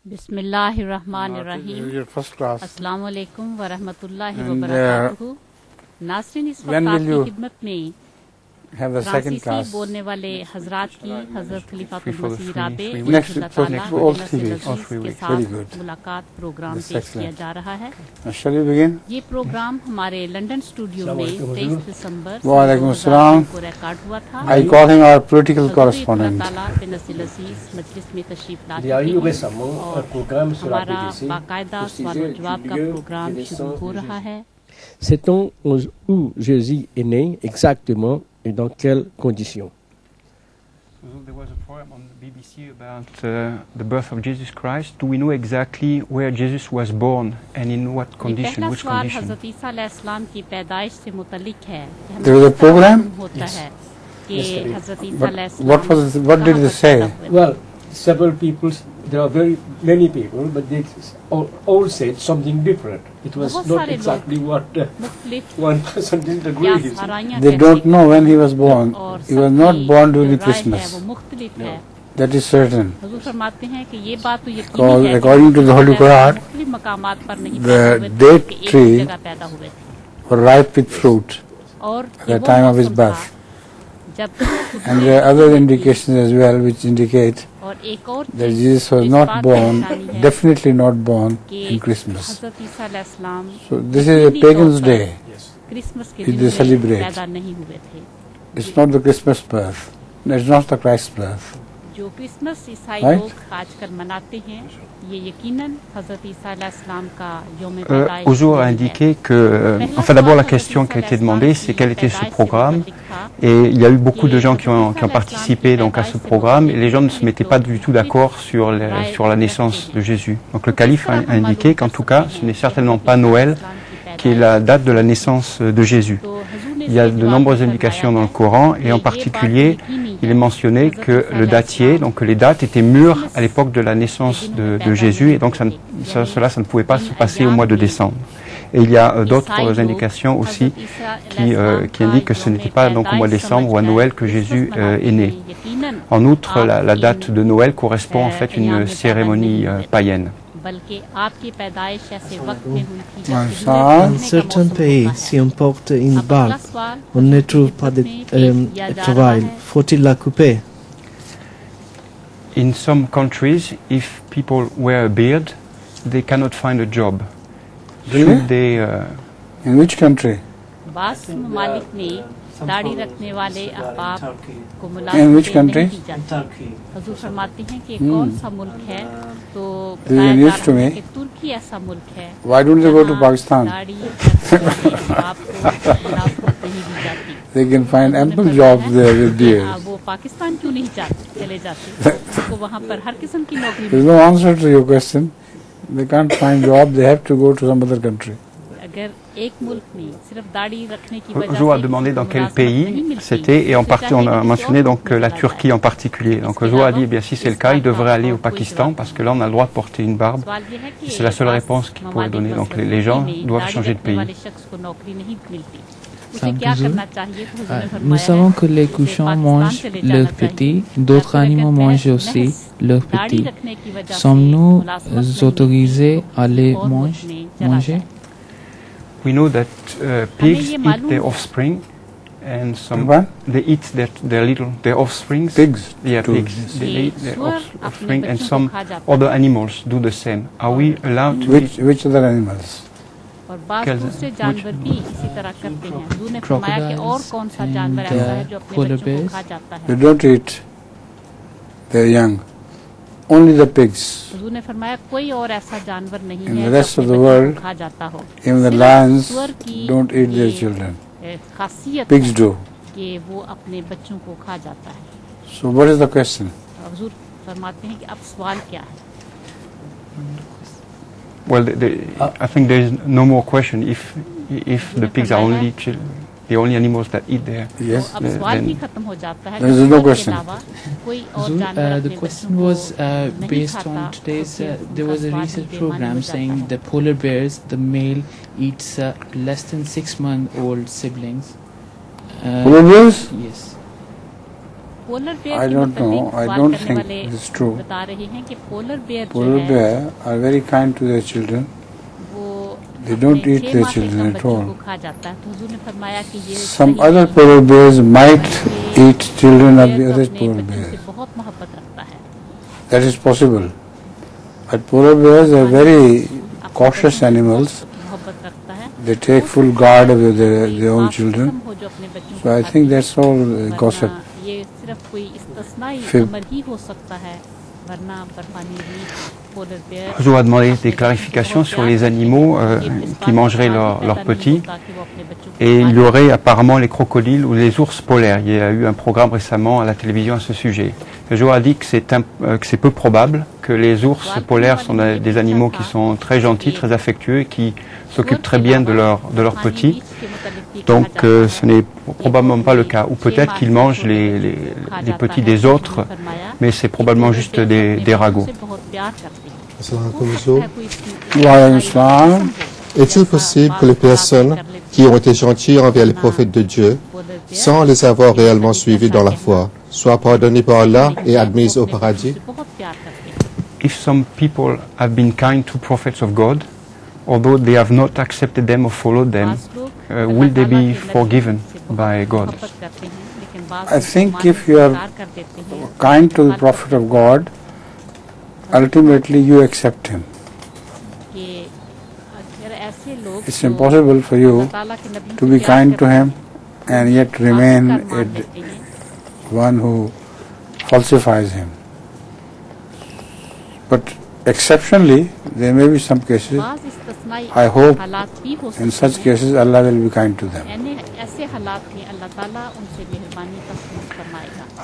बिस्मिल्लाहिर्रहमानिर्रहीम। अस्सलाम वालेकुम व रहमतुल्लाहि व बरकातुहू। नाज़रीन, इस वक्त आपकी खिदमत में फ्रांसीसी बोलने वाले हजरात की हजरत खलीफातुल मसीह राबे के साथ मुलाकात प्रोग्राम पेश किया जा रहा है। ये प्रोग्राम हमारे लंदन स्टूडियो में 23 दिसंबर को रिकॉर्ड हुआ था। I call him our political correspondent. मजलिस में तशरीफ लाते हैं। हमारा बाकायदा सवाल और जवाब का प्रोग्राम शुरू हो रहा है। Sait-on où Jésus est né exactement et dans quelles conditions? There was a program on the BBC about the birth of Jesus Christ. Do we know exactly where Jesus was born and in what condition, which condition? हज़रत ईसा अलैहिस्सलाम की पैदाइश से मुतल्लिक है। There was a program? होता है कि हज़रत ईसा What अलैहिस्सलाम what did they say? Well, several people, there are very many people, but they all said something different. It was not exactly what one person didn't agree with. They don't know when he was born. He was not born during Christmas. That is certain. Because according to the Holy Quran, the date tree was ripe with fruit at the time of his birth. And there are other indications as well which indicate that Jesus was not born, definitely not born in Christmas. So this is a pagan's day which they celebrate. It's not the Christmas birth. It's not the Christ's birth. जो क्रिसमस ईसाई लोग आजकल मनाते हैं, ये यकीनन हज़रत ईसा अलैहिस्सलाम का यौम पैदाइश। Ozo a indiqué que, enfin d'abord la question qui a été demandée, c'est quel était ce programme, et il y a eu beaucoup de gens qui ont participé donc à ce programme, et les gens ne se mettaient pas du tout d'accord sur la naissance de Jésus. Donc le calife a indiqué qu'en tout cas, ce n'est certainement pas Noël qui est la date de la naissance de Jésus. Il y a de nombreuses indications dans le Coran, et en particulier, il est mentionné que le datier, donc que les dates étaient mûres à l'époque de la naissance de Jésus, et donc cela ne pouvait pas se passer au mois de décembre. Et il y a d'autres indications aussi qui indiquent que ce n'était pas donc au mois de décembre ou à Noël que Jésus est né. En outre, la date de Noël correspond en fait à une cérémonie païenne. Dans certains pays, si on porte une barbe, on ne trouve pas de travail. Faut-il la couper? In some countries, if people wear a beard, they cannot find a job. Really? They, in which country? दाढ़ी रखने वाले अहबाब को In which country? हुजूर फरमाते हैं कि कौन सा मुल्क है, तो बताया जा रहा है कि तुर्की ऐसा मुल्क है। Why don't they go to Pakistan? They can find ample jobs there with beards. वो पाकिस्तान क्यों नहीं चले जाते? तो वहाँ पर हर किस्म की नौकरी। There is no answer to your question. They can't find job. They have to go to some other country. अगर एक मुल्क में सिर्फ दाढ़ी रखने की वजह से Ozo a demandé dans quel pays c'était, et en partie on a mentionné donc la Turquie en particulier. Donc Ozo a dit, eh bien si c'est le cas, il devrait aller au Pakistan parce que là on a le droit de porter une barbe. Et c'est la seule réponse qu'il pourrait donner. Donc les gens doivent changer de pays. Nous savons que les cochons mangent leurs petits, d'autres animaux mangent aussi leurs petits. Sommes-nous autorisés à les manger? We know that pigs eat their offspring, and they eat their offspring. Pigs. Yeah, pigs. They eat their offspring, and some other animals do the same. Are we allowed to eat? Which other animals? और बाज़ दूसरे जानवर भी इसी तरह करते हैं। हुजूर ने फरमाया कि और कौन सा जानवर ऐसा है जो अपने बच्चों को खा जाता है? They don't eat their young. Only the pigs. हुजूर ने फरमाया कोई और ऐसा जानवर नहीं है In the rest of the world, खा जाता हो। even the lions don't eat their children. Pigs do. कि वो अपने बच्चों को खा जाता है। So what is the question? हुजूर फरमाते हैं कि अब सवाल क्या है? Well, I think there is no more question. If the pigs are the only animals that eat there. Yes. There is no question. The question was based on today's. There was a research program saying the polar bears, the male eats less than 6-month-old siblings. Polar bears? Yes. I don't know. I don't think it's true. Polar bears are very kind to their children. They don't eat their children at all. Some other polar bears might eat children of the other polar bears. That is possible. But polar bears are very cautious animals. They take full guard of their own children. So I think that's all gossip. Fib. Je dois demander des clarifications sur les animaux qui mangeraient leurs petits. Et il y aurait apparemment les crocodiles ou les ours polaires. Il y a eu un programme récemment à la télévision à ce sujet. Jo a dit que c'est peu probable, que les ours polaires sont des animaux qui sont très gentils, très affectueux et qui s'occupent très bien de leurs petits. Donc ce n'est probablement pas le cas. Ou peut-être qu'ils mangent les petits des autres, mais c'est probablement juste des ragots. Est-il possible que les personnes qui ont été gentilles envers les prophètes de Dieu, sans les avoir réellement suivis dans la foi, soient pardonnées par Allah et admises au paradis? If some people have been kind to prophets of God, although they have not accepted them or followed them, will they be forgiven by God? I think if you are kind to the Prophet of God, ultimately you accept him. It's impossible for you to be kind to him and yet remain one who falsifies him. But exceptionally, there may be some cases. I hope in such cases Allah will be kind to them.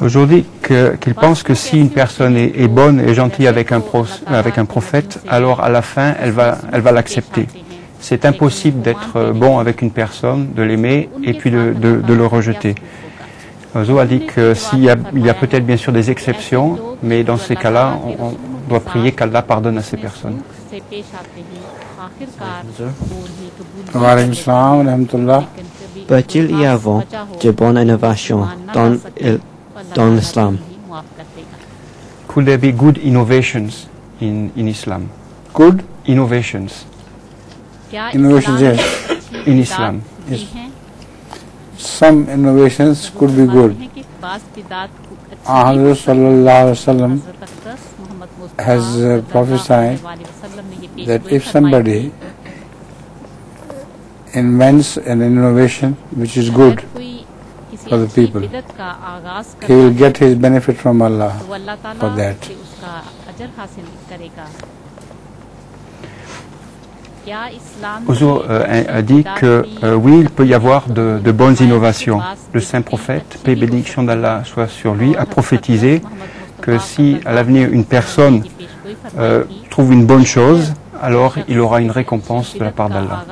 Aujourd'hui, qu'il pense que si une personne est bonne et gentille avec un prophète, alors à la fin, elle va l'accepter. C'est impossible d'être bon avec une personne, de l'aimer et puis de le rejeter. Zo a dit que il y a peut-être bien sûr des exceptions, mais dans ces cas-là, on doit prier qu'Allah pardonne à ces personnes. Peut-il y avoir de bonnes innovations dans l'islam? Could there be good innovations in Islam? Good innovations? Innovations, yes. In Islam. Yes. Some innovations could be good. Hazrat Sallallahu Alaihi Wasallam has prophesied that if somebody invents an innovation which is good for the people, he will get his benefit from Allah for that. Ozo a dit que oui, il peut y avoir de bonnes innovations. Le saint prophète, paix et bénédiction d'Allah soit sur lui, a prophétisé que si à l'avenir une personne trouve une bonne chose, alors il aura une récompense de la part d'Allah.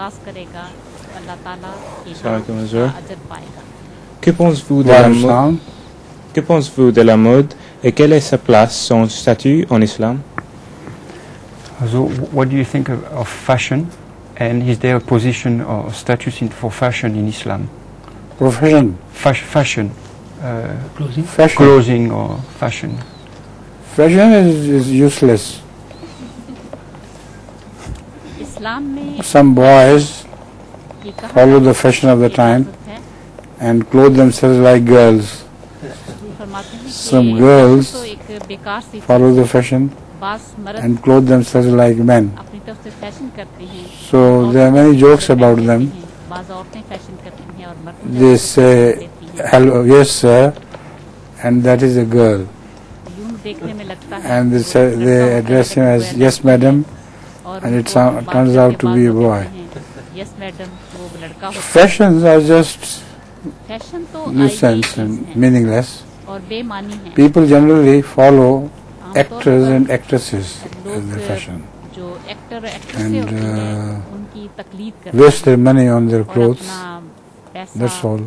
Que pensez-vous de la mode et quelle est sa place, son statut en islam? So, what do you think of fashion, and is there a position or status for fashion in Islam? Profession. Fashion. Fashion. Clothing or fashion. Fashion is useless. Some boys follow the fashion of the time and clothe themselves like girls. Some girls follow the fashion and clothe themselves like men. So there are many jokes about them. They say, "Hello, yes sir," and that is a girl. And they address him as "Yes madam," and it turns out to be a boy. Fashions are just nuisance and meaningless. People generally follow actors and actresses in their fashion and waste their money on their clothes. That's all.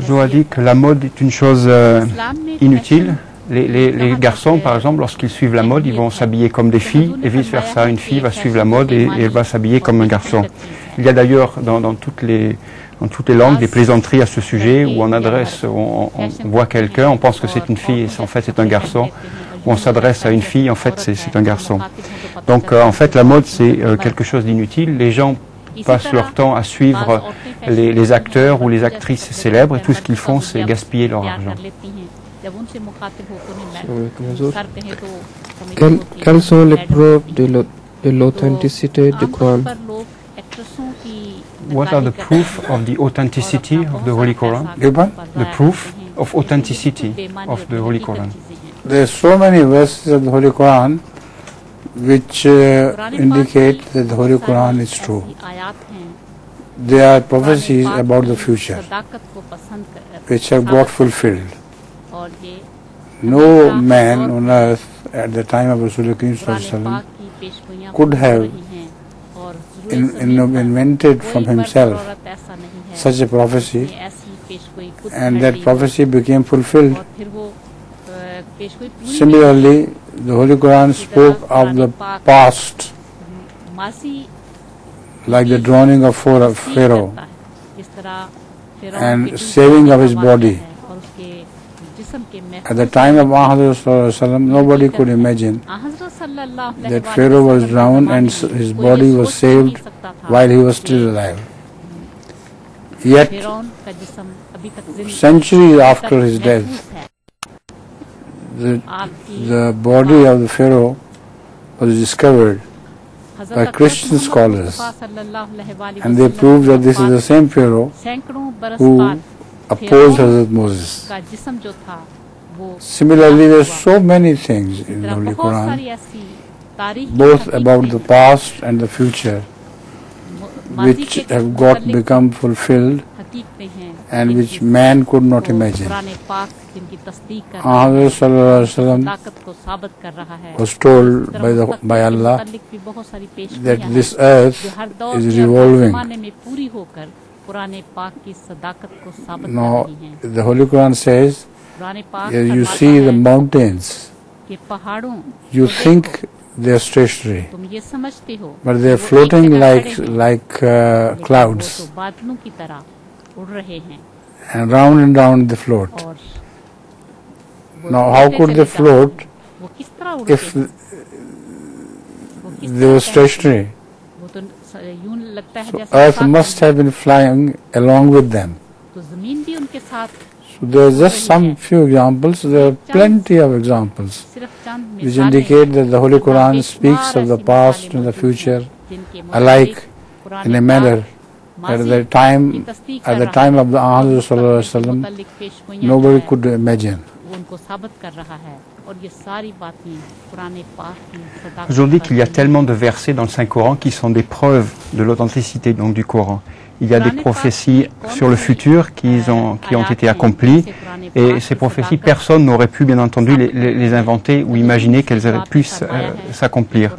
Jo a dit que la mode est une chose inutile Les garçons, par exemple, lorsqu'ils suivent la mode, ils vont s'habiller comme des filles et vice-versa. Une fille va suivre la mode et elle va s'habiller comme un garçon. Il y a d'ailleurs dans toutes les langues des plaisanteries à ce sujet où on voit quelqu'un, on pense que c'est une fille et en fait c'est un garçon. Où on s'adresse à une fille, en fait c'est un garçon. Donc en fait la mode c'est quelque chose d'inutile. Les gens passent leur temps à suivre les acteurs ou les actrices célèbres et tout ce qu'ils font c'est gaspiller leur argent. Quelles sont les preuves de l'authenticité du Coran? What are the proof of the authenticity of the Holy Quran? The proof of authenticity of the Holy Quran. There are so many verses of the Holy Quran which indicate that the Holy Quran is true. They are prophecies about the future which have got fulfilled. No man on earth at the time of Rasulullah could have invented from himself such a prophecy, and that prophecy became fulfilled. Similarly, the Holy Quran spoke of the past, like the drowning of Pharaoh and saving of his body. At the time of Muhammad, nobody could imagine that Pharaoh was drowned and his body was saved while he was still alive. Yet, centuries after his death, the body of the Pharaoh was discovered by Christian scholars, and they proved that this is the same Pharaoh who opposed Hazrat Moses. Similarly, there are so many things in the Holy Quran, both about the past and the future, which have become fulfilled and which man could not imagine. Muhammad was told by Allah that this earth is revolving. Now, the Holy Quran says, you see the mountains, you think they are stationary, but they are floating like clouds, and round they float. Now, how could they float if they were stationary? So Earth must have been flying along with them. So there are just some few examples. There are plenty of examples which indicate that the Holy Quran speaks of the past and the future alike in a manner that at the time of the Muhammad, nobody could imagine. Aujourd'hui qu'il y a tellement de versets dans le Saint-Coran qui sont des preuves de l'authenticité donc du Coran. Il y a des prophéties sur le futur qui ont été accomplies et ces prophéties, personne n'aurait pu bien entendu les inventer ou imaginer qu'elles auraient pu s'accomplir.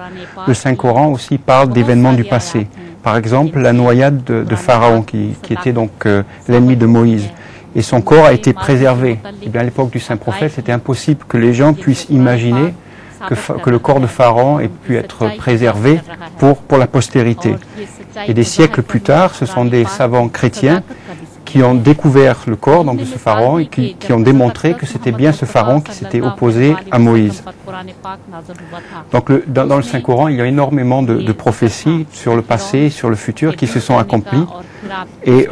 Le Saint-Coran aussi parle d'événements du passé. Par exemple, la noyade de Pharaon qui était donc l'ennemi de Moïse. Et son corps a été préservé. Et bien à l'époque du Saint-Prophète, c'était impossible que les gens puissent imaginer que le corps de Pharaon ait pu être préservé pour la postérité. Et des siècles plus tard, ce sont des savants chrétiens qui ont découvert le corps donc, de ce pharaon et qui ont démontré que c'était bien ce pharaon qui s'était opposé à Moïse. Donc dans le Saint-Coran, il y a énormément de prophéties sur le passé, sur le futur qui se sont accomplies. Et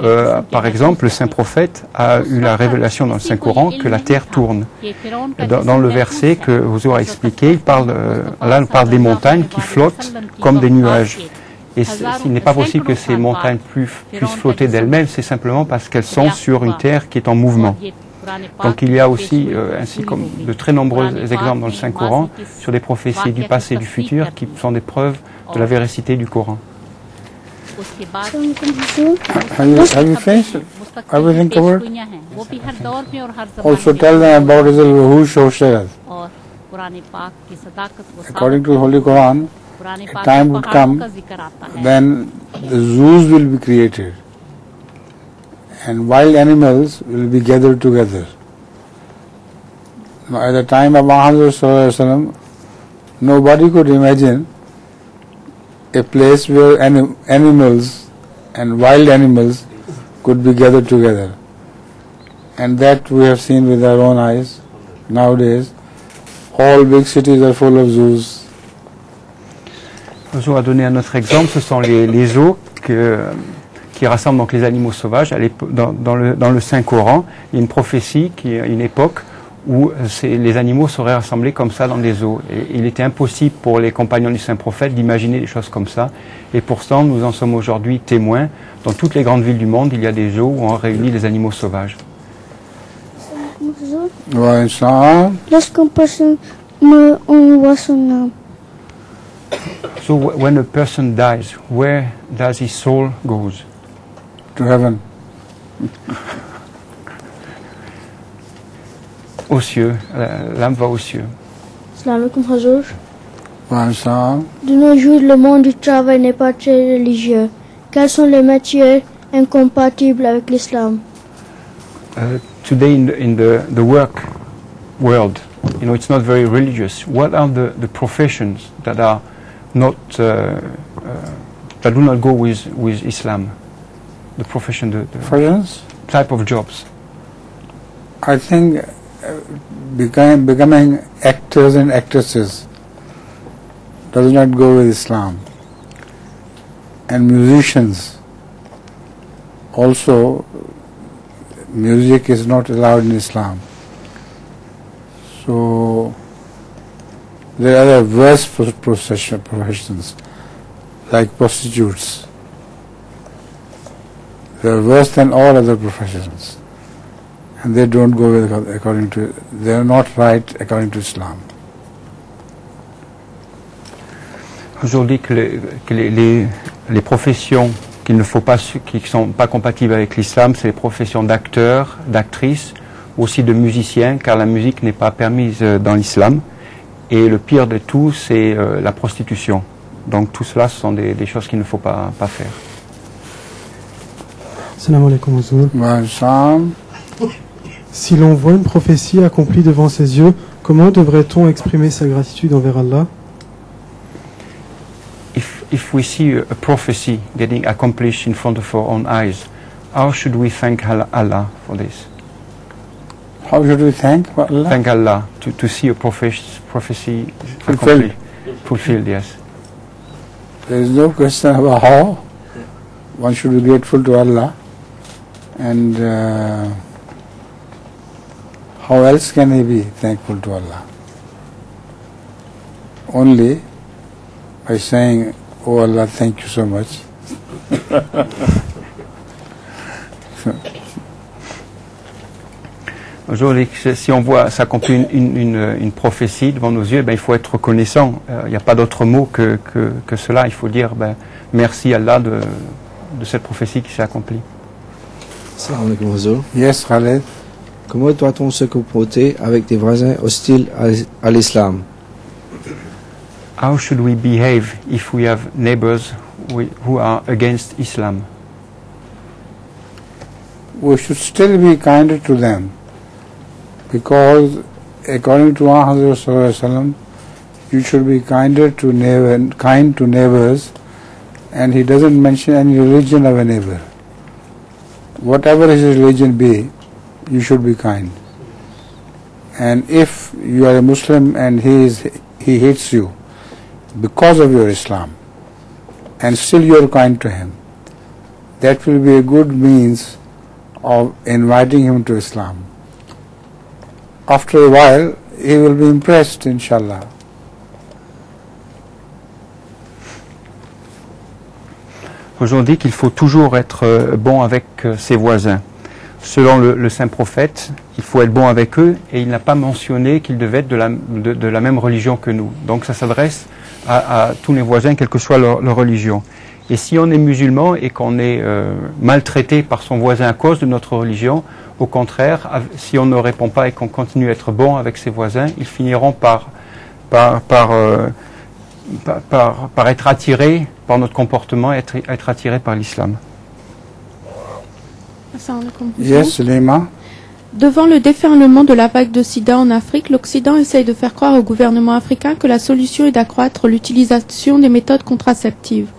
par exemple, le Saint-Prophète a eu la révélation dans le Saint-Coran que la terre tourne. Dans le verset que vous aurez expliqué, là on parle des montagnes qui flottent comme des nuages. Et il n'est pas possible que ces montagnes puissent flotter d'elles-mêmes, c'est simplement parce qu'elles sont sur une terre qui est en mouvement. Donc il y a aussi, ainsi comme de très nombreux exemples dans le Saint-Coran, sur des prophéties du passé et du futur qui sont des preuves de la véracité du Coran. Have you finished everything covered? Also tell them about who Shosharat. According to the Holy Quran, a time would come when the zoos will be created and wild animals will be gathered together. At the time of Muhammad, nobody could imagine a place where animals and wild animals could be gathered together. And that we have seen with our own eyes. Nowadays, all big cities are full of zoos. Je vais donner un autre exemple, ce sont les zoos qui rassemblent donc les animaux sauvages. Dans le Saint-Coran, il y a une prophétie, une époque où les animaux seraient rassemblés comme ça dans des zoos. Et il était impossible pour les compagnons du Saint-Prophète d'imaginer des choses comme ça. Et pourtant, nous en sommes aujourd'hui témoins. Dans toutes les grandes villes du monde, il y a des zoos où on réunit les animaux sauvages. Lorsqu'une personne meurt, on voit son âme. So when a person dies, where does his soul goes? To heaven. Aux cieux, l'âme va aux cieux. Salam alaikum Hazur. Salam. De nos jours, le monde du travail n'est pas très religieux. Quels sont les métiers incompatibles avec l'islam? Today in the work world, it's not very religious. What are the professions that are not that do not go with Islam? The profession, the professions, type of jobs. I think becoming actors and actresses does not go with Islam. And musicians also, music is not allowed in Islam. So there are other worse professions like prostitutes. They are worse than all other professions, and they don't go with they are not right according to Islam. Aujourd'hui que les professions qu'il ne faut pas, qui ne sont pas compatibles avec l'islam, c'est les professions d'acteurs, d'actrices, aussi de musiciens, car la musique n'est pas permise dans l'islam. Et le pire de tout, c'est la prostitution. Donc tout cela, ce sont des choses qu'il ne faut pas faire. Salam alaikum Hazur. Si l'on voit une prophétie accomplie devant ses yeux, comment devrait-on exprimer sa gratitude envers Allah? If we see a prophecy getting accomplished in front of our own eyes, how should we thank Allah for this? How should we thank Allah? Thank Allah to see a prophecy fulfilled, yes. There is no question about how. One should be grateful to Allah. And how else can he be thankful to Allah? Only by saying, "Oh Allah, thank you so much." Aujourd'hui, si on voit s'accomplir une prophétie devant nos yeux, il faut être reconnaissant. Il n'y a pas d'autre mot que cela. Il faut dire merci Allah de cette prophétie qui s'est accomplie. Salam alaikum Hazur. Yes, Khaled. Comment doit-on se comporter avec des voisins hostiles à l'islam? How should we behave if we have neighbors who are against Islam? We should still be kinder to them, because according to Muhammad sallallahu alaihi wasallam, you should be kind to neighbors, and he doesn't mention any religion of a neighbor. Whatever his religion be, you should be kind. And if you are a Muslim and he hates you because of your Islam, and still you are kind to him, that will be a good means of inviting him to Islam. After a while, he will be impressed, inshallah. On dit qu'il faut toujours être bon avec ses voisins. Selon le saint prophète, il faut être bon avec eux, et il n'a pas mentionné qu'ils devaient être de la même religion que nous. Donc ça s'adresse à tous les voisins, quelle que soit leur religion. Et si on est musulman et qu'on est maltraité par son voisin à cause de notre religion, au contraire, si on ne répond pas et qu'on continue à être bon avec ses voisins, ils finiront par être attirés par notre comportement, être attirés par l'islam. Yes, Lima. Devant le déferlement de la vague de sida en Afrique, l'Occident essaye de faire croire au gouvernement africain que la solution est d'accroître l'utilisation des méthodes contraceptives.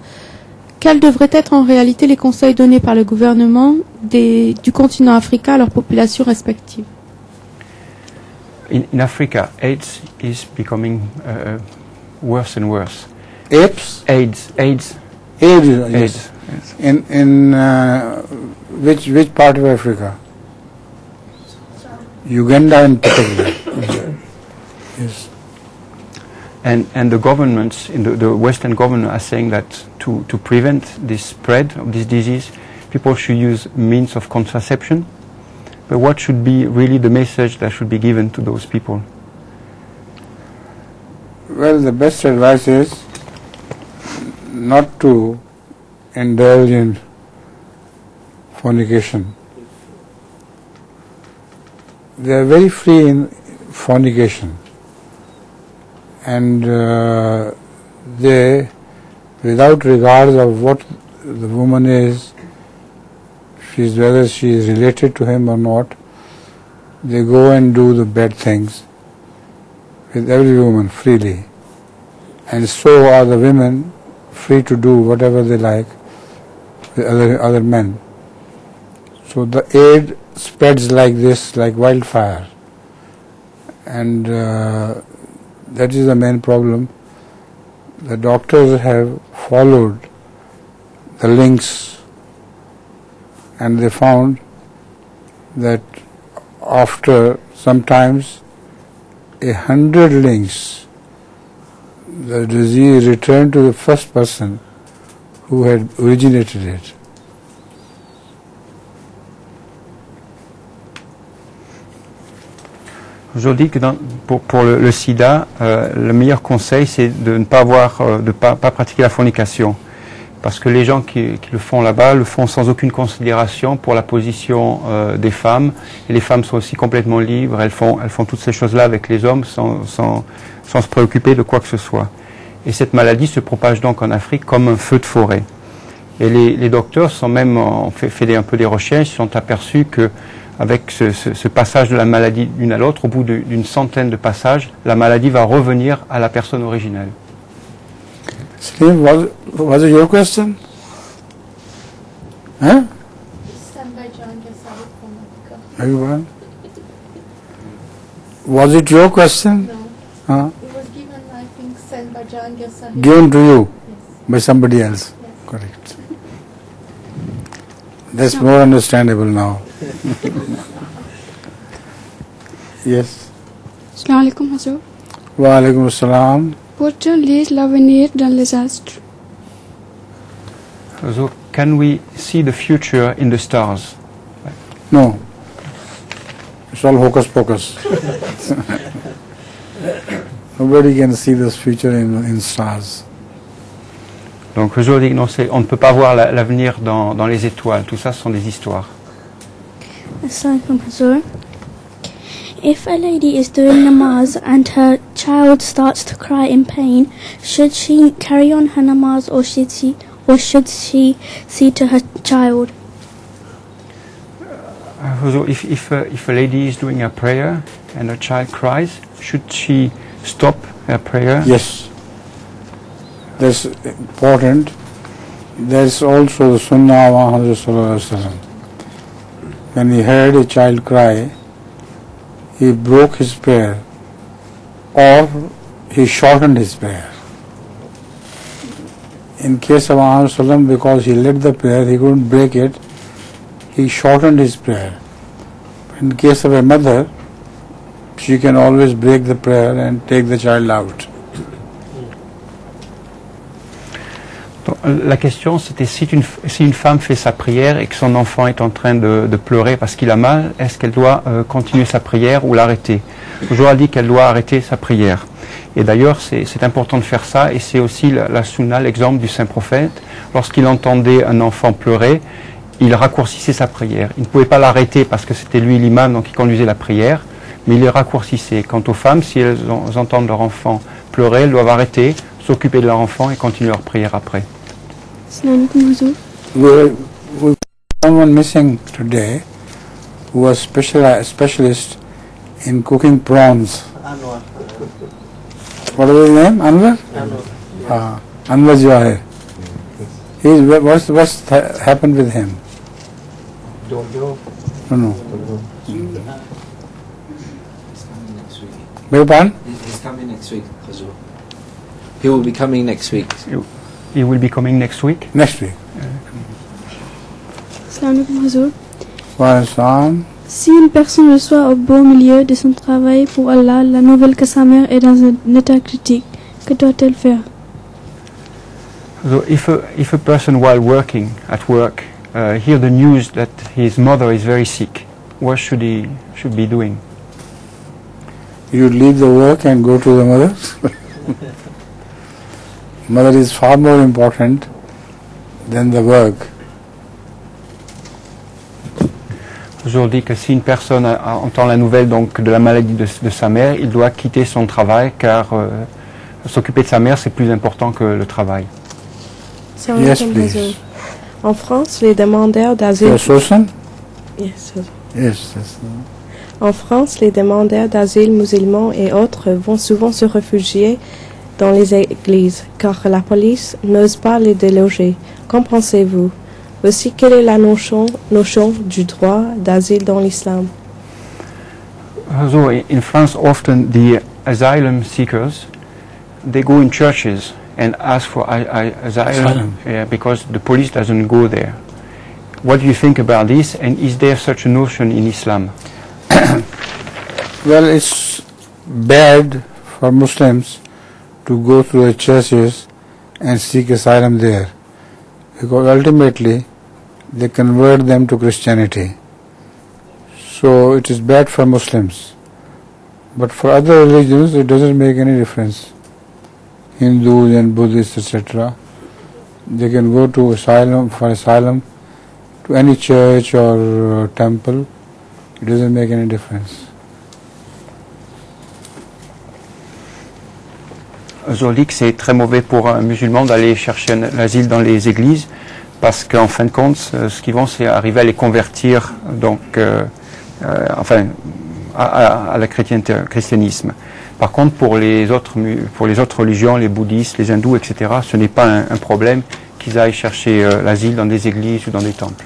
Quels devraient être en réalité les conseils donnés par le gouvernement du continent africain à leurs populations respectives? In Africa, AIDS is becoming worse and worse. AIDS. Yes. In which part of Africa? Uganda in particular. Yes. And the governments, the Western government, are saying that to prevent this spread of this disease, people should use means of contraception. But what should be really the message that should be given to those people? Well, the best advice is not to indulge in fornication. They are very free in fornication, and they, without regard of what the woman is, whether she is related to him or not, they go and do the bad things with every woman freely, and so are the women free to do whatever they like with other men. So the AIDS spreads like this, like wildfire, and that is the main problem. The doctors have followed the links, and they found that after sometimes 100 links, the disease returned to the first person who had originated it. Aujourd'hui, que pour le sida, le meilleur conseil, c'est de ne pas pas pratiquer la fornication. Parce que les gens qui le font là-bas le font sans aucune considération pour la position des femmes. Et les femmes sont aussi complètement libres, elles font toutes ces choses-là avec les hommes sans se préoccuper de quoi que ce soit. Et cette maladie se propage donc en Afrique comme un feu de forêt. Et les docteurs ont fait un peu des recherches, se sont aperçus que avec ce passage de la maladie d'une à l'autre, au bout d'une centaine de passages, la maladie va revenir à la personne originelle. Steve, was it your question? Huh? Everyone? Was it your question? No. Huh? It was given, I think, sent by John Gersa. Given to you? Yes. By somebody else? Yes. Correct. That's more understandable now. Yes. Assalamu alaikum, Hazur. Wa alaikum assalam. Peut-on lire l'avenir dans les astres? So, can we see the future in the stars? No. It's all hocus pocus. Nobody can see this future in stars. Donc aujourd'hui, non, on ne peut pas voir l'avenir dans les étoiles. Tout ça, ce sont des histoires. Assalamu alaikum, Hazur. If a lady is doing namaz and her child starts to cry in pain, should she carry on her namaz or should she see to her child? If a lady is doing a prayer and her child cries, should she stop her prayer? Yes. That's important. There's also the Sunnah of Muhammad sallallahu alaihi wasallam. When he heard a child cry, he broke his prayer or he shortened his prayer. In case of Muhammad sallallahu alaihi wasallam, because he led the prayer, he couldn't break it, he shortened his prayer. In case of a mother, she can always break the prayer and take the child out. Donc, la question, c'était si une femme fait sa prière et que son enfant est en train de pleurer parce qu'il a mal, est-ce qu'elle doit continuer sa prière ou l'arrêter? Toujours a dit qu'elle doit arrêter sa prière. Et d'ailleurs, c'est important de faire ça, et c'est aussi la sunna, l'exemple du saint prophète. Lorsqu'il entendait un enfant pleurer, il raccourcissait sa prière. Il ne pouvait pas l'arrêter parce que c'était lui l'imam, donc il conduisait la prière, mais il les raccourcissait. Quant aux femmes, si elles entendent leur enfant pleurer, elles doivent arrêter, s'occuper de leur enfant et continuer leur prière après. We someone missing today who was specialist in cooking prawns. Anwar. What was his name? Anwar? Anwar. Anwar Jawahir. What's happened with him? Don't know. No. He's coming next week. Beg your pardon? He's coming next week, Hazur. He will be coming next week. He will be coming next week? Next week. Assalamu alaikum, Hazur. Salam. Si une personne reçoit au beau milieu de son travail pour Allah la nouvelle que sa mère est dans un état critique, que doit-elle faire? So if a person while working at work hear the news that his mother is very sick, what should he be doing? You leave the work and go to the mother. Mother is far more important than the work. Aujourd'hui, que si une personne entend la nouvelle donc de la maladie de sa mère, il doit quitter son travail car s'occuper de sa mère c'est plus important que le travail. Yes, please. En France, les demandeurs d'asile. Yes. En France, les demandeurs d'asile musulmans et autres vont souvent se réfugier dans les églises car la police n'ose pas les déloger. Qu'en pensez-vous? Aussi, quelle est la notion du droit d'asile dans l'islam? So in France, often the asylum seekers they go in churches and ask for asylum because the police doesn't go there. What do you think about this? And is there such a notion in Islam? Well, it's bad for Muslims to go to the churches and seek asylum there, because ultimately they convert them to Christianity. So it is bad for Muslims. But for other religions it doesn't make any difference. Hindus and Buddhists, etc. They can go to asylum to any church or temple. It doesn't make any difference. Aujourd'hui, c'est très mauvais pour un musulman d'aller chercher l'asile dans les églises parce qu'en fin de compte, ce qu'ils vont, c'est arriver à les convertir donc, à la christianisme. Par contre, pour les autres religions, les bouddhistes, les hindous, etc., ce n'est pas un problème qu'ils aillent chercher l'asile dans des églises ou dans des temples.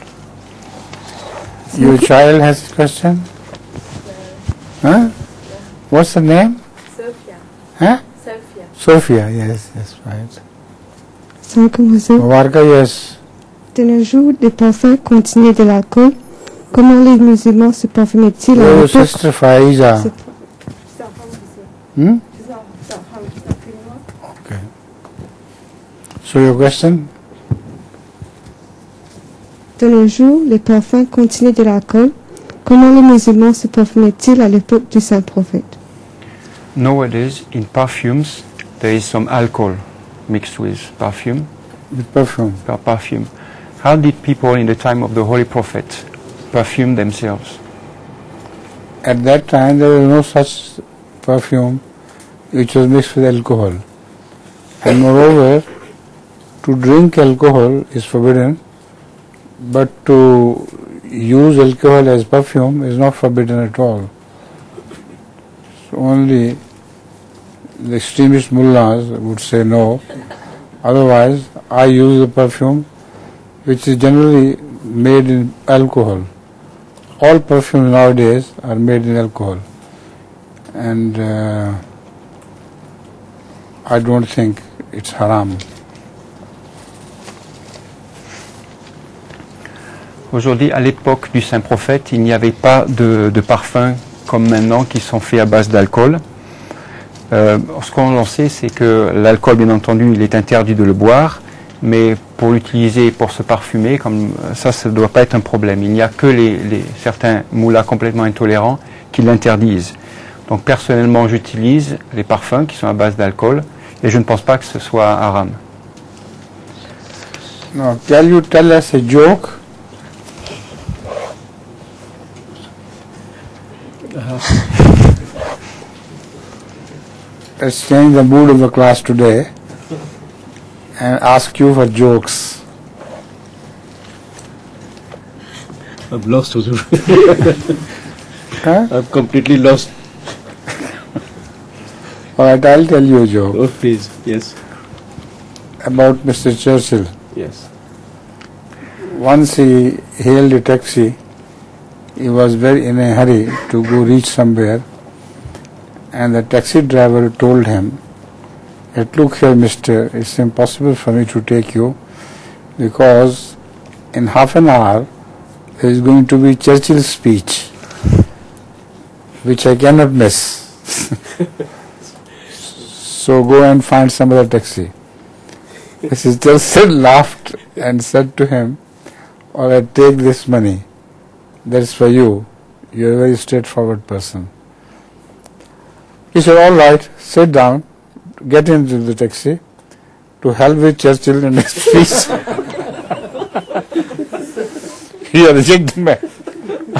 Your child has a question? Huh? What's the name? Sophia. Huh? Sophia. Sophia, yes, right. Mubarak, yes. De nos jours, les parfums contiennent de l'alcool. Comment les musulmans se parfument-ils à Your l'époque? sister Faiza. Okay. So your question? De nos jours, les parfums contiennent de l'alcool. Comment les musulmans se parfument-ils à l'époque du saint prophète? Nowadays, in perfumes, there is some alcohol mixed with perfume. With perfume. Perfume. How did people in the time of the Holy Prophet perfume themselves? At that time, there was no such perfume which was mixed with alcohol. And moreover, to drink alcohol is forbidden, but to use alcohol as perfume is not forbidden at all. So only the extremist mullahs would say no. Otherwise, I use the perfume which is generally made in alcohol. All perfumes nowadays are made in alcohol. And I don't think it's haram. Aujourd'hui, à l'époque du saint prophète, il n'y avait pas de parfums comme maintenant qui sont faits à base d'alcool. Ce qu'on sait, c'est que l'alcool, bien entendu, il est interdit de le boire, mais pour l'utiliser, pour se parfumer, comme ça ne doit pas être un problème. Il n'y a que certains moullas complètement intolérants qui l'interdisent. Donc personnellement, j'utilise les parfums qui sont à base d'alcool et je ne pense pas que ce soit haram. Now, can you tell us a joke? Let's change the mood of the class today and ask you for jokes. I'm lost. Huh? I'm completely lost. All right, I'll tell you a joke. Oh, please. Yes. About Mr. Churchill. Yes. Once he hailed a taxi. He was very in a hurry to go reach somewhere, and the taxi driver told him that, "Look here, mister, it's impossible for me to take you because in half an hour there is going to be Churchill's speech, which I cannot miss. So go and find some other taxi." Mrs. Churchill laughed and said to him, "All right, take this money. That's for you. You're a very straightforward person." He said, "All right, sit down, get into the taxi. To hell with Churchill and his speech. You are a gentleman.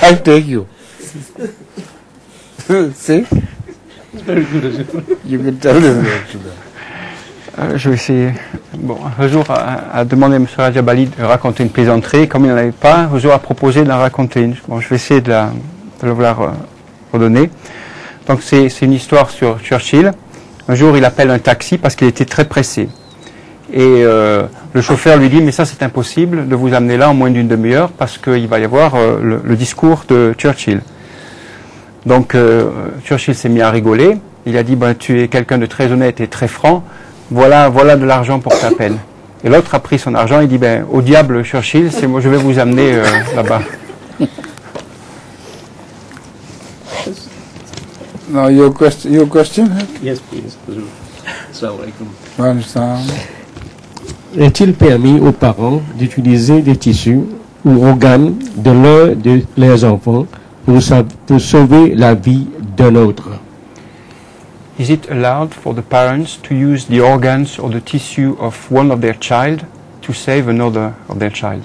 I'll take you." See? It's very good. You can tell this to them. Je vais essayer. Bon, un jour a demandé à M. Rajabali de raconter une plaisanterie. Comme il n'en avait pas, un jour a proposé de la raconter une. Bon, je vais essayer de vous la redonner. Donc c'est une histoire sur Churchill. Un jour, il appelle un taxi parce qu'il était très pressé. Et le chauffeur lui dit: "Mais ça, c'est impossible de vous amener là en moins d'une demi-heure parce qu'il va y avoir le discours de Churchill." Donc Churchill s'est mis à rigoler. Il a dit: "Ben, tu es quelqu'un de très honnête et très franc. Voilà de l'argent pour ta peine." Et l'autre a pris son argent. Il dit: "Ben, au diable, Churchill, c'est moi, je vais vous amener là-bas." Now your question? Yes, please. Assalamu alaikum. Est-il permis aux parents d'utiliser des tissus ou organes de l'un de leurs enfants pour sauver la vie d'un autre? Is it allowed for the parents to use the organs or the tissue of one of their child to save another of their child,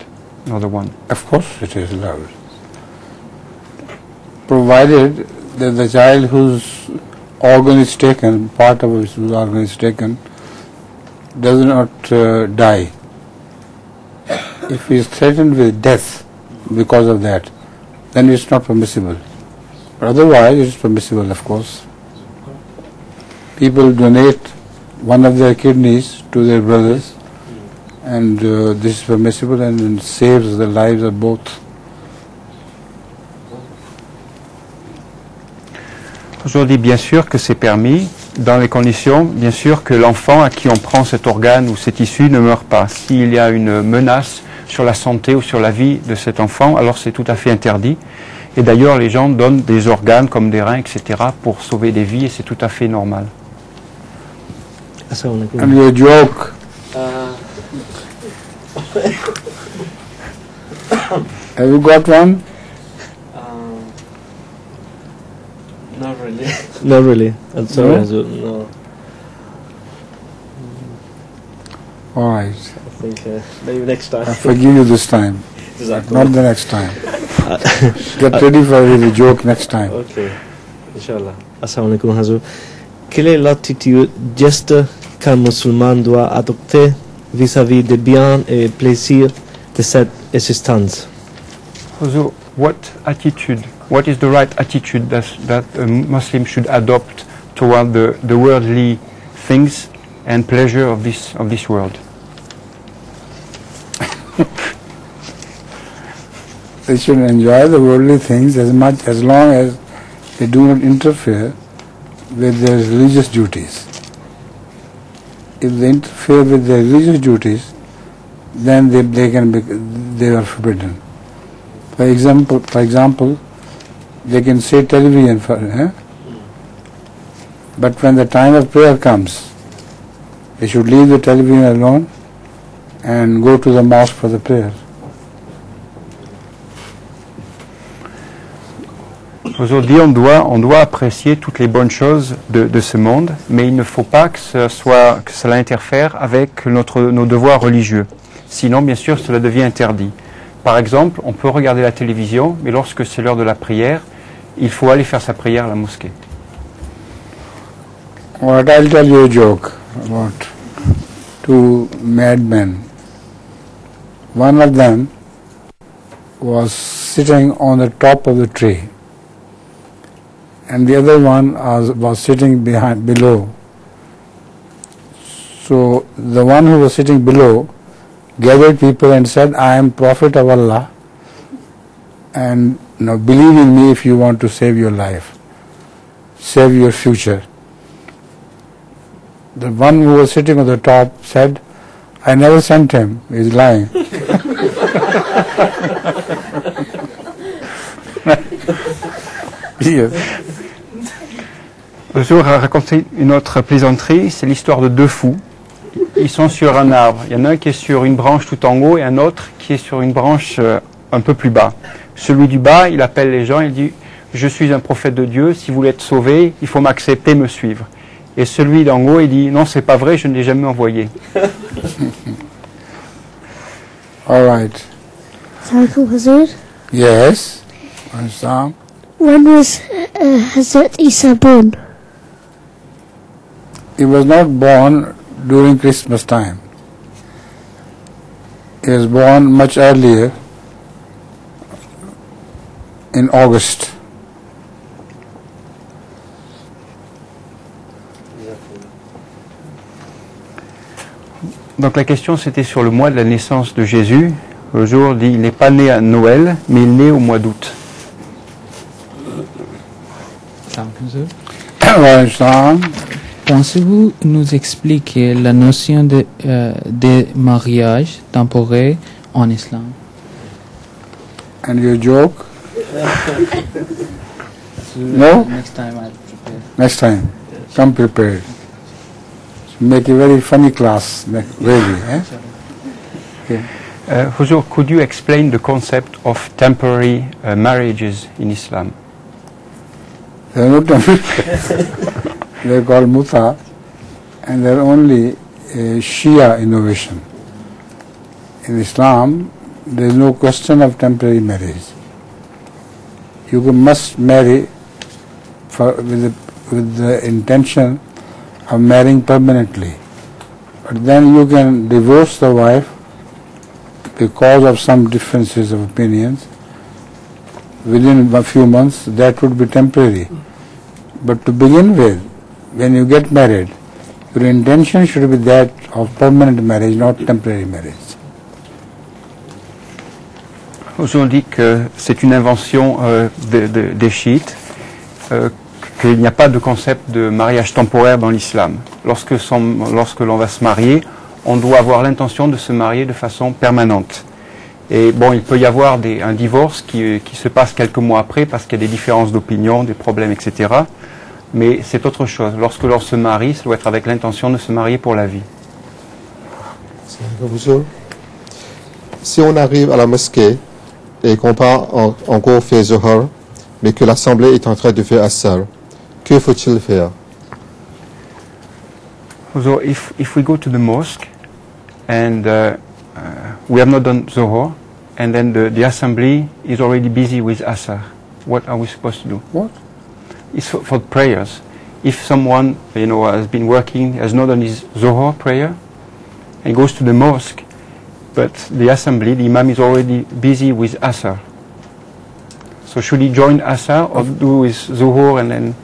another one? Of course it is allowed. Provided that the child whose organ is taken, part of his organ is taken, does not die. If he is threatened with death because of that, then it's not permissible. But otherwise it is permissible, of course. People donate one of their kidneys to their brothers, and this is permissible and saves the lives of both. Aujourd'hui, bien sûr que c'est permis, dans les conditions, bien sûr, que l'enfant à qui on prend cet organe ou cet tissu ne meurt pas. S'il y a une menace sur la santé ou sur la vie de cet enfant, alors c'est tout à fait interdit. Et d'ailleurs, les gens donnent des organes comme des reins, etc., pour sauver des vies, et c'est tout à fait normal. And your joke. Have you got one? Not really. Not really. I'm sorry. No? No. All right. I think maybe next time. I forgive you this time. Not the next time. Get ready for the joke next time. Okay. Inch'Allah. Assalamu alaikum, Hazur. Quelle est l'attitude juste qu'un musulman doit adopter vis-à-vis des biens et plaisirs de cette existence? So, what is the right attitude that a Muslim should adopt toward the worldly things and pleasure of this world? They should enjoy the worldly things as long as they do not interfere with their religious duties. If they interfere with their religious duties, then they are forbidden. For example, they can say television but when the time of prayer comes, they should leave the television alone and go to the mosque for the prayer. Aujourd'hui, on doit apprécier toutes les bonnes choses de ce monde, mais il ne faut pas que cela interfère avec nos devoirs religieux. Sinon, bien sûr, cela devient interdit. Par exemple, on peut regarder la télévision, mais lorsque c'est l'heure de la prière, il faut aller faire sa prière à la mosquée. I'll tell you a joke about two madmen. One of them was sitting on the top of the tree, and the other one was sitting below. So the one who was sitting below gathered people and said, I am Prophet of Allah, and now believe in me if you want to save your life, save your future. The one who was sitting on the top said, I never sent him, he's lying. Yes. Un jour, a raconté une autre plaisanterie, c'est l'histoire de deux fous. Ils sont sur un arbre. Il y en a un qui est sur une branche tout en haut et un autre qui est sur une branche un peu plus bas. Celui du bas, il appelle les gens, il dit « Je suis un prophète de Dieu, si vous voulez être sauvé, il faut m'accepter, me suivre. » Et celui d'en haut, il dit « Non, c'est pas vrai, je ne l'ai jamais envoyé. » All right. Assalamualaikum Hazur. Yes. When was Hazrat Isa born? He was not born during Christmas time. He was born much earlier, in August. Donc la question c'était sur le mois de la naissance de Jésus. Le jour dit il n'est pas né à Noël, mais il est né au mois d'août. Pensez-vous nous expliquer la notion de mariage temporaire en islam? And your joke? No? Next time I'll prepare. Next time. Come prepared. Make a very funny class, really. Eh? Okay. Huzur, could you explain the concept of temporary marriages in Islam? They are not temporary. They are called muta, and they are only a Shia innovation. In Islam, there is no question of temporary marriage. You must marry with the intention of marrying permanently. But then you can divorce the wife because of some differences of opinions. Within a few months, that would be temporary. But to begin with, when you get married, your intention should be that of permanent marriage, not temporary marriage. On dit que c'est une invention des chiites, qu'il n'y a pas de concept de mariage temporaire dans l'islam. Lorsque l'on va se marier, on doit avoir l'intention de se marier de façon permanente. Et bon, il peut y avoir un divorce qui se passe quelques mois après parce qu'il y a des différences d'opinion, des problèmes, etc. Mais c'est autre chose. Lorsque l'on se marie, ça doit être avec l'intention de se marier pour la vie. Si on arrive à la mosquée et qu'on part encore faire Zohar, mais que l'assemblée est en train de faire Asar, que faut-il faire? So if we go to the mosque and we have not done Zohar, and then the assembly is already busy with Asar, what are we supposed to do? What? It's for prayers. If someone has been working, has not done his Zohar prayer, and goes to the mosque, but the assembly, the imam is already busy with Asar. So should he join Asar or do his Zuhur and then...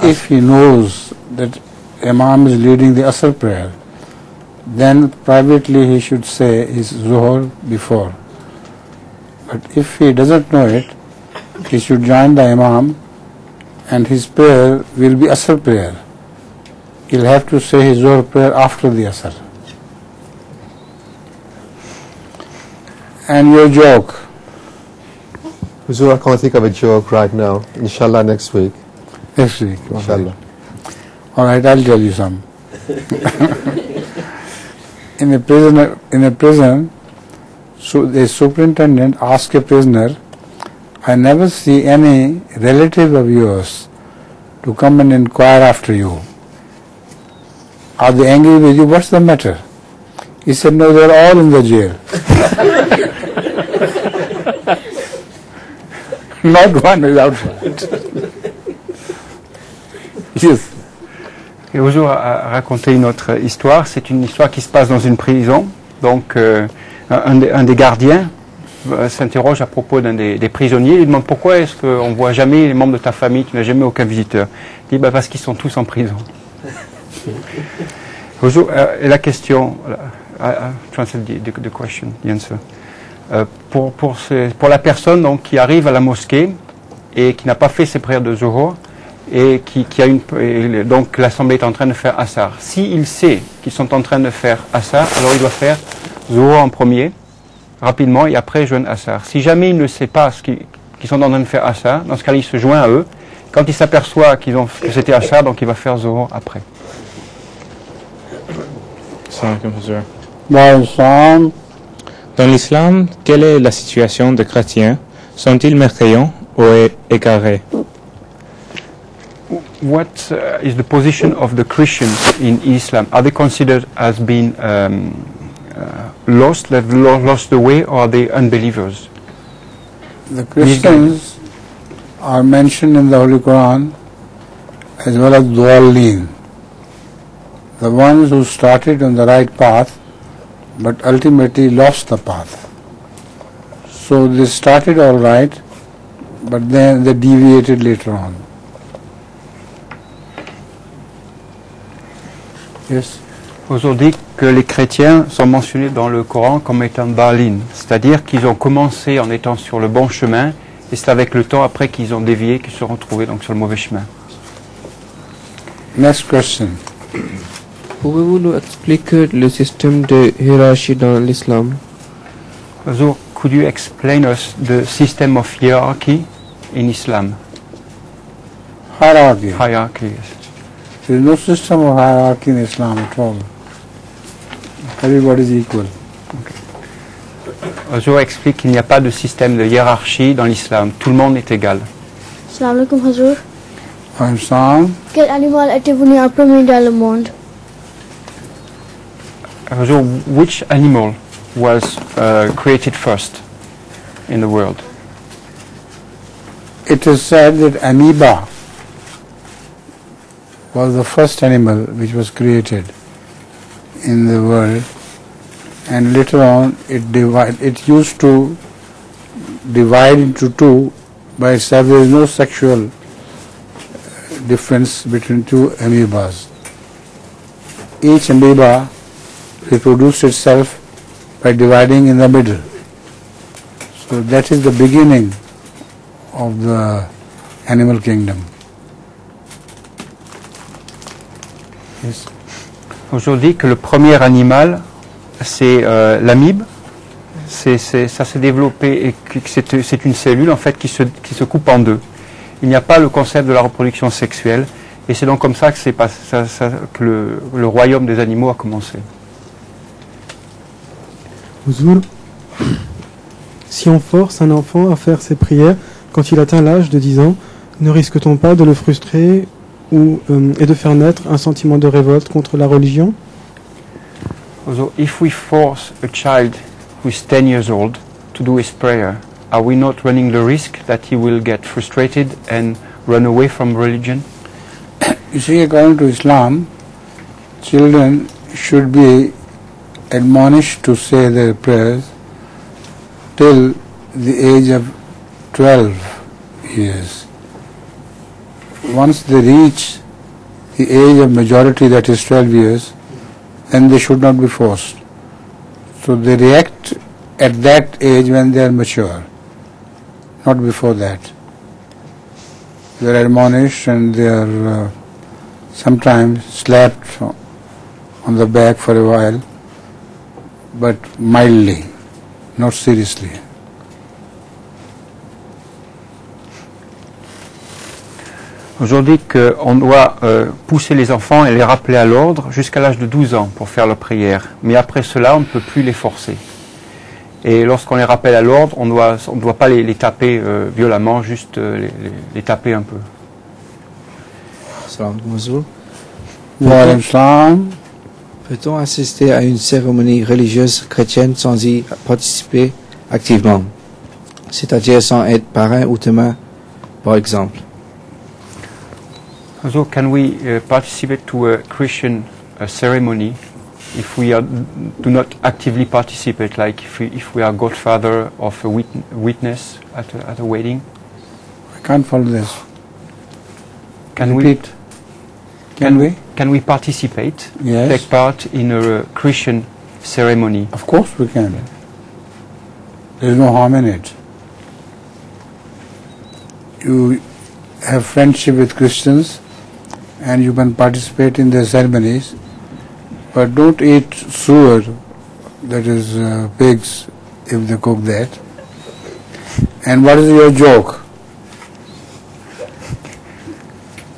If he knows that imam is leading the Asr prayer, then privately he should say his Zuhur before. But if he doesn't know it, he should join the imam and his prayer will be Asr prayer. He'll have to say his Zuhur prayer after the Asr. And your joke? Huzur, I can't think of a joke right now. Inshallah next week. Next week. Inshallah. All right, I'll tell you some. In a prison, so the superintendent asked a prisoner, I never see any relative of yours to come and inquire after you. Are they angry with you? What's the matter? He said, no, they're all in the jail. Not one is outside. Yes. Et Ozo a raconté une autre histoire. C'est une histoire qui se passe dans une prison. Donc, un des gardiens s'interroge à propos d'un des prisonniers. Il lui demande pourquoi est-ce qu'on ne voit jamais les membres de ta famille, tu n'as jamais aucun visiteur. Il dit parce qu'ils sont tous en prison. Et la question, translate the question, the answer. Pour la personne donc, qui arrive à la mosquée et qui n'a pas fait ses prières de Zuhur et donc l'assemblée est en train de faire Asar. S'il sait qu'ils sont en train de faire Asar, alors il doit faire Zuhur en premier, rapidement, et après joindre Asar. Si jamais il ne sait pas qu'ils sont en train de faire Asar, dans ce cas-là, il se joint à eux. Quand il s'aperçoit que c'était Asar, donc il va faire Zuhur après. Dans l'islam, quelle est la situation des chrétiens? Sont-ils mécréants ou égarés? What is the position of the Christians in Islam? Are they considered as being lost, they've lost the way, or are they unbelievers? The Christians are mentioned in the Holy Quran as well as Dwallin, the ones who started on the right path but ultimately lost the path. So they started all right, but then they deviated later on. Yes. Aujourd'hui, que les chrétiens sont mentionnés dans le Coran comme étant Dhalin, c'est-à-dire qu'ils ont commencé en étant sur le bon chemin, et c'est avec le temps après qu'ils ont dévié qu'ils se sont retrouvés donc sur le mauvais chemin. Next question. Pouvez-vous nous expliquer le système de hiérarchie dans l'islam? So, could you explain us the system of hierarchy in Islam? Hierarchy. Hierarchy, yes. There is no system of hierarchy in Islam at all. Everybody is equal. Ozo explique qu'il n'y a pas de système de hiérarchie dans l'islam. Tout le monde est égal. Assalamu alaikum, Hazur. Quel animal était venu en premier dans le monde? Ozo, which animal was created first in the world? It is said that amoeba was the first animal which was created in the world, and later on it used to divide into two by itself. There is no sexual difference between two amoebas. Each amoeba reproduced itself by dividing in the middle. So that is the beginning of the animal kingdom. Yes. Aujourd'hui, que le premier animal, c'est l'amibe. Ça s'est développé et c'est une cellule en fait qui se coupe en deux. Il n'y a pas le concept de la reproduction sexuelle, et c'est donc comme ça que le royaume des animaux a commencé. Ouzour, si on force un enfant à faire ses prières quand il atteint l'âge de 10 ans, ne risque-t-on pas de le frustrer et de faire naître un sentiment de révolte contre la religion? So if we force a child who is 10 years old to do his prayer, are we not running the risk that he will get frustrated and run away from religion? You see, according to Islam, children should be admonished to say their prayers till the age of 12 years. Once they reach the age of majority, that is 12 years, then they should not be forced. So they react at that age when they are mature, not before that. They are admonished and they are sometimes slapped on the back for a while, but mildly, not seriously. Aujourd'hui, qu'on doit pousser les enfants et les rappeler à l'ordre jusqu'à l'âge de 12 ans pour faire leur prière. Mais après cela, on ne peut plus les forcer. Et lorsqu'on les rappelle à l'ordre, on ne doit pas les taper violemment, juste les taper un peu. Peut-on assister à une cérémonie religieuse chrétienne sans y participer activement, c'est-à-dire sans être parrain ou témoin, par exemple? So can we participate to a Christian ceremony if we do not actively participate, like if we are godfather of a witness at a wedding? I can't follow this. Can Repeat. Can we? Can we participate? Yes. Take part in a Christian ceremony? Of course we can. There is no harm in it. You have friendship with Christians and you can participate in their ceremonies, but don't eat sugar, that is pigs, if they cook that. And what is your joke?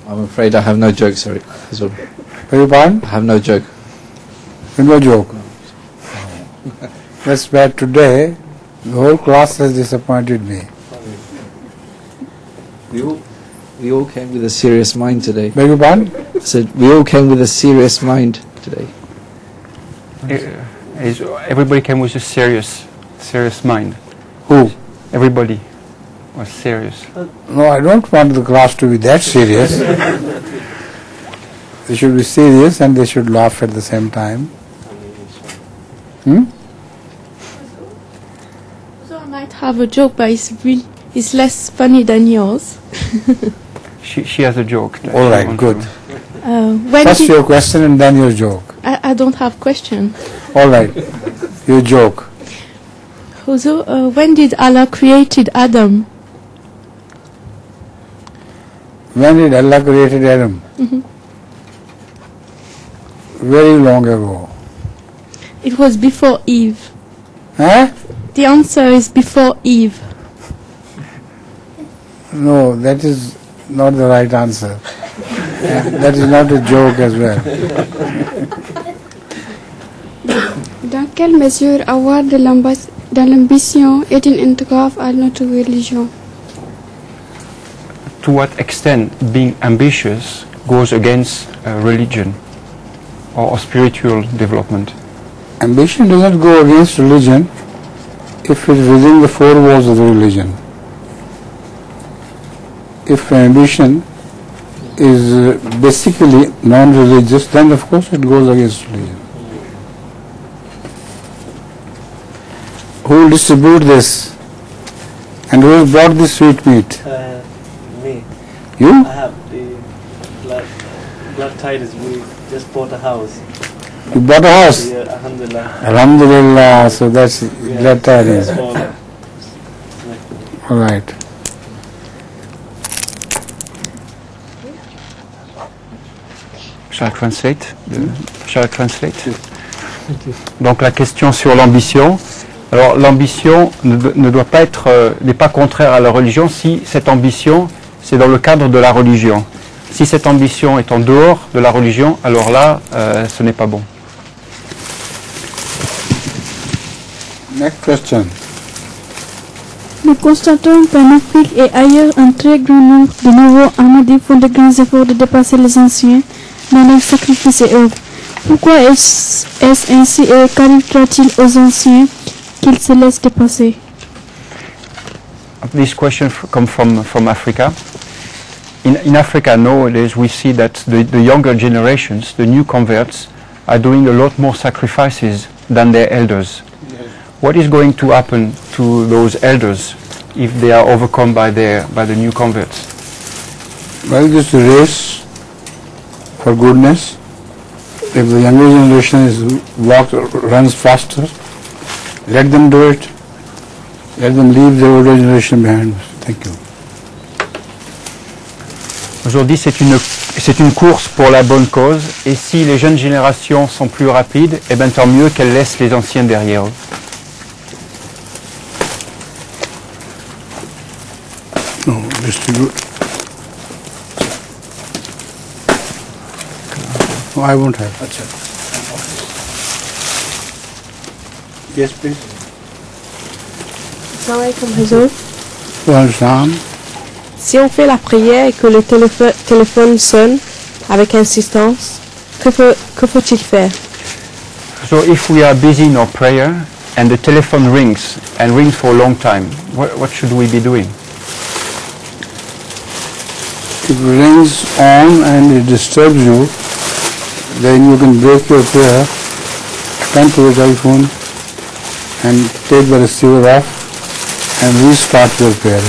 I'm afraid I have no joke, sorry. Beg your pardon? I have no joke. No joke. That's bad. Today, the whole class has disappointed me. We all came with a serious mind today. Beg your pardon? I said we all came with a serious mind today. Everybody came with a serious mind. Who? Everybody was serious. No, I don't want the class to be that serious. They should be serious and they should laugh at the same time. So I might have a joke, but it's less funny than yours. She has a joke. All right, good. When First your question and then your joke. I don't have question. All right, your joke. So, when did Allah created Adam? When did Allah created Adam? Very long ago. It was before Eve. Huh? The answer is before Eve. No, that is not the right answer. That is not a joke as well. Dans quelle mesure avoir de l'ambition est une entrave à notre religion? To what extent being ambitious goes against religion or spiritual development? Ambition does not go against religion if it is within the four walls of the religion. If ambition is basically non-religious, then of course it goes against religion. Who will distribute this? And who has brought this sweet meat? Me. You? I have the black tigers. We just bought a house. You bought a house? Yeah, alhamdulillah. Alhamdulillah, so that's glad tidings. Yeah. All right. Shall I translate? Donc la question sur l'ambition. Alors l'ambition ne doit pas être, n'est pas contraire à la religion si cette ambition c'est dans le cadre de la religion. Si cette ambition est en dehors de la religion, alors là, ce n'est pas bon. Next question. Nous constatons qu'en Afrique et ailleurs, un très grand nombre de nouveaux Ahmadis font de grands efforts de dépasser les anciens dans leurs sacrifices et œuvres. Pourquoi est-ce ainsi et qu'arrivera-t-il aux anciens qu'ils se laissent dépasser? This question comes from Africa. In Africa nowadays we see that the younger generations, the new converts, are doing a lot more sacrifices than their elders. What is going to happen to those elders if they are overcome by the new converts? Well, this race for goodness. If the younger generation runs faster, let them do it. Let them leave the older generation behind. Thank you. Aujourd'hui, c'est une course pour la bonne cause, et si les jeunes générations sont plus rapides, eh bien tant mieux qu'elles laissent les anciens derrière eux. No, distribute. No, I won't have. Achha. Yes, please. Bonjour. Si on fait la prière et que le téléphone sonne avec insistance, que faut-il faire? So if we are busy in our prayer and the telephone rings for a long time, what should we be doing? If it rings on and it disturbs you, then you can break your prayer stand to the telephone and take the receiver off and restart your prayer.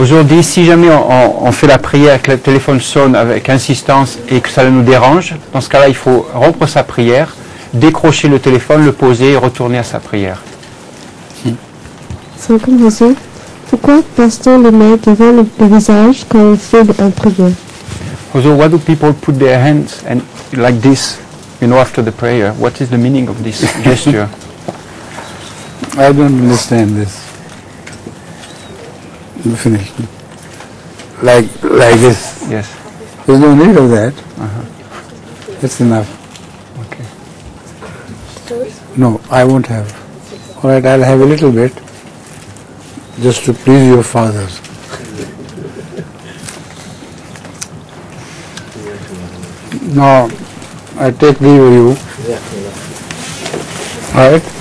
Aujourd'hui, si jamais on fait la prière, que le téléphone sonne avec insistance et que ça nous dérange, dans ce cas-là, il faut rompre sa prière, décrocher le téléphone, le poser et retourner à sa prière. Pourquoi passe-t-on les mains devant le visage quand on fait une prière? So why do people put their hands and like this, after the prayer? What is the meaning of this gesture? I don't understand this. Finished. Like this. Yes. There's no need of that. That's enough. Okay. No, I won't have. All right, I'll have a little bit, just to please your fathers. Now, I take leave of you. All right.